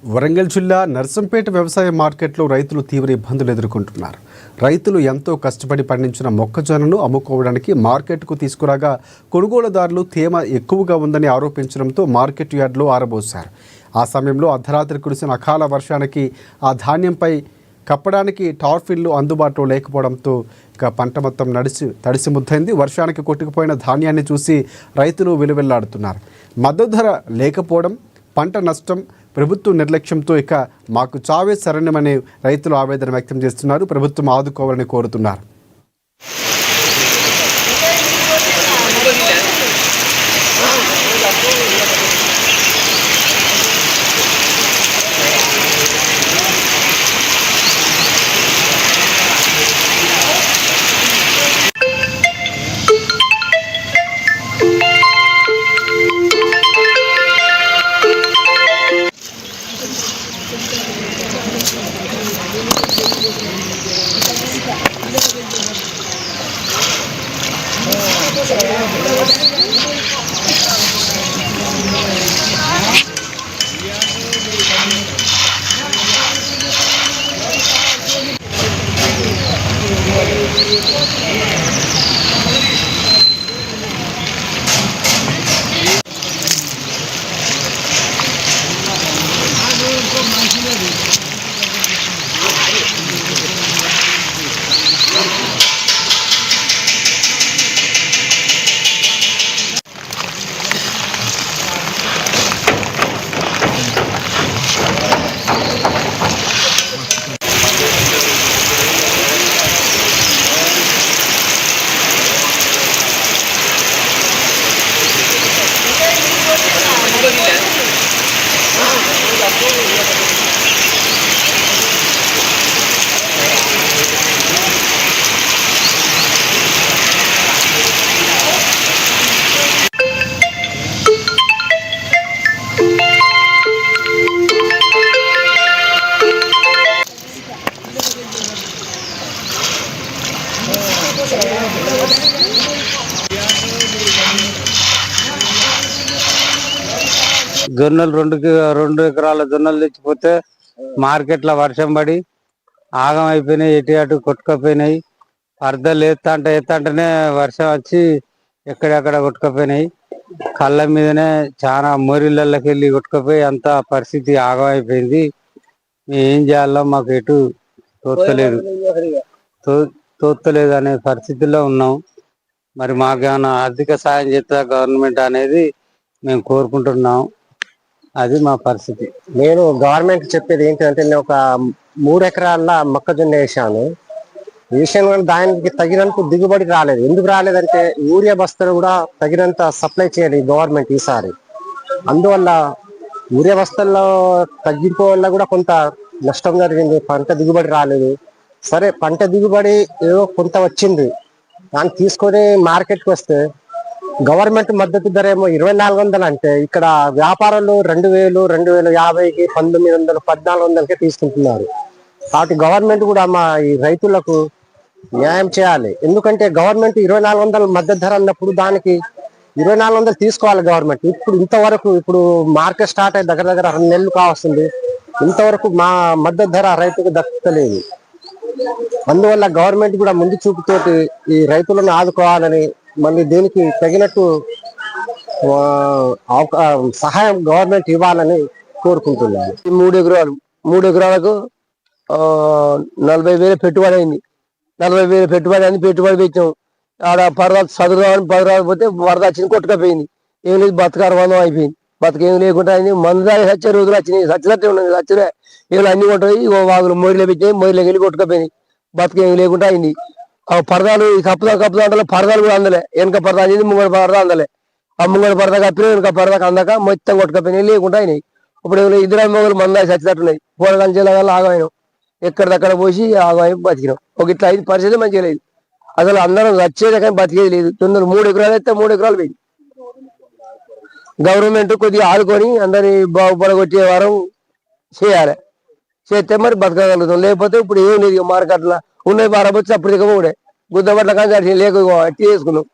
వరంగల్ జిల్లా నర్సంపేట వ్యవసాయ మార్కెట్లో రైతులు తీవ్ర ఇబ్బందులు ఎదుర్కొంటున్నారు. రైతులు ఎంతో కష్టపడి పండించిన మొక్కజొన్నను అమ్ముకోవడానికి మార్కెట్కు తీసుకురాగా కొనుగోలుదారులు తేమ ఎక్కువగా ఉందని ఆరోపించడంతో మార్కెట్ యార్డ్లో ఆరబోశారు. ఆ సమయంలో అర్ధరాత్రి కురిసిన అకాల వర్షానికి ఆ ధాన్యంపై కప్పడానికి టార్ఫిన్లు అందుబాటులో లేకపోవడంతో పంట మొత్తం తడిసి ముద్దైంది. వర్షానికి కొట్టుకుపోయిన ధాన్యాన్ని చూసి రైతులు విలువెల్లాడుతున్నారు. మద్దతు ధర లేకపోవడం, పంట నష్టం, ప్రభుత్వ నిర్లక్ష్యంతో మాకు చావే శరణ్యమని రైతులు ఆవేదన వ్యక్తం చేస్తున్నారు. ప్రభుత్వం ఆదుకోవాలని కోరుతున్నారు. జొన్నలు రెండు ఎకరాల జొన్నలు తెచ్చిపోతే మార్కెట్లో వర్షం పడి ఆగం అయిపోయినాయి. ఎటు అటు కొట్టుకపోయినాయి. పరదలు ఎత్తంటేనే వర్షం వచ్చి ఎక్కడెక్కడ కొట్టుకపోయినాయి. కళ్ళ మీదనే చాలా మోరిళ్ళకి వెళ్ళి కొట్టుకపోయి అంత పరిస్థితి ఆగం అయిపోయింది. ఏం చేయాలో మాకు ఎటు తోస్తలేదు అనే పరిస్థితుల్లో ఉన్నాం. మరి మాకేమైనా ఆర్థిక సాయం చేస్తా గవర్నమెంట్ అనేది మేము కోరుకుంటున్నాం. అది మా పరిస్థితి. నేను గవర్నమెంట్ చెప్పేది ఏంటంటే, నేను ఒక 3 ఎకరాల మొక్కజొన్న వేసాను. దానికి తగినంత దిగుబడి రాలేదు. ఎందుకు రాలేదంటే యూరియా బస్తాలు కూడా తగినంత సప్లై చేయాలి గవర్నమెంట్ ఈసారి. అందువల్ల యూరియా బస్తాల్లో తగ్గింపు వల్ల కూడా కొంత నష్టం జరిగింది. పంట దిగుబడి రాలేదు. సరే, పంట దిగుబడి ఏదో కొంత వచ్చింది. దాన్ని తీసుకొని మార్కెట్కి వస్తే గవర్నమెంట్ మద్దతు ధర ఏమో 2400 అంటే ఇక్కడ వ్యాపారులు 2000, 2050కి 1900, 1400కే తీసుకుంటున్నారు. కాబట్టి గవర్నమెంట్ కూడా మా ఈ రైతులకు న్యాయం చేయాలి. ఎందుకంటే గవర్నమెంట్ 2400 మద్దతు ధర అన్నప్పుడు దానికి 2400 తీసుకోవాలి గవర్నమెంట్. ఇప్పుడు మార్కెట్ స్టార్ట్ అయ్యి దగ్గర 2 నెలలు కావస్తుంది. ఇంతవరకు మా మద్దతు ధర రైతుకు దక్కలేదు. అందువల్ల గవర్నమెంట్ కూడా ముందు చూపుతోటి ఈ రైతులను ఆదుకోవాలని, మళ్ళీ దీనికి తగినట్టు సహాయం గవర్నమెంట్ ఇవ్వాలని కోరుకుంటున్నాను. 3 ఎకరాలకు 40,000 పెట్టుబడి అయింది. 40,000 పెట్టుబడి అయింది. పెట్టుబడి పెట్టాం. ఆడ పరదాలు చదువుదామని పరదాలు పోతే వరద వచ్చింది, కొట్టుకపోయింది. ఏం లేదు, బతకారబంధం అయిపోయింది. బతకేం లేకుండా అయింది. మందు దాని సచ్చే రోజులు వచ్చినాయి. సచ్చినట్టే ఉన్నది. సచ్చలే ఏమైనా అన్ని కొట్టాయి. వాగులు మొరిలో పెట్టినాయి. మొరిలోకి వెళ్ళి కొట్టుకపోయినాయి. బతకేం లేకుండా అయింది. ఆ పరదాలు కప్పుదా అంటే పరదాలు కూడా అందలే. వెనక పరదా అనేది ముంగడ పరదా అందలే. ఆ ముంగడ పరదా కప్పిన వెనక పరదాకు అందక మొత్తం కొట్టుకపోయినాయి, లేకుండా అయినాయి. ఇప్పుడు 2 మొగలు మందాయి చచ్చినట్టున్నాయి. పూలగంచేలా ఆగమైనాం. ఎక్కడిదక్కడ పోసి ఆగమై బతికినాం. ఒక ఇట్లా ఐదు పరిస్థితి మంచిగా లేదు. అసలు అందరం వచ్చేది కానీ బతికేది లేదు. 3 ఎకరాలు అయితే 3 ఎకరాలు పోయింది. గవర్నమెంట్ కొద్దిగా ఆడుకొని అందరినీ బాగుపడగొట్టే వారం చేయాలి. చేస్తే మరి బతకగలుగుతాం. లేకపోతే ఇప్పుడు ఏం లేదు. మార్కెట్లో ఉన్నాయి బారబొచ్చి అప్పుడు దిగబోడే గుద్దబట్ల కానీ లేక చేసుకున్నాం.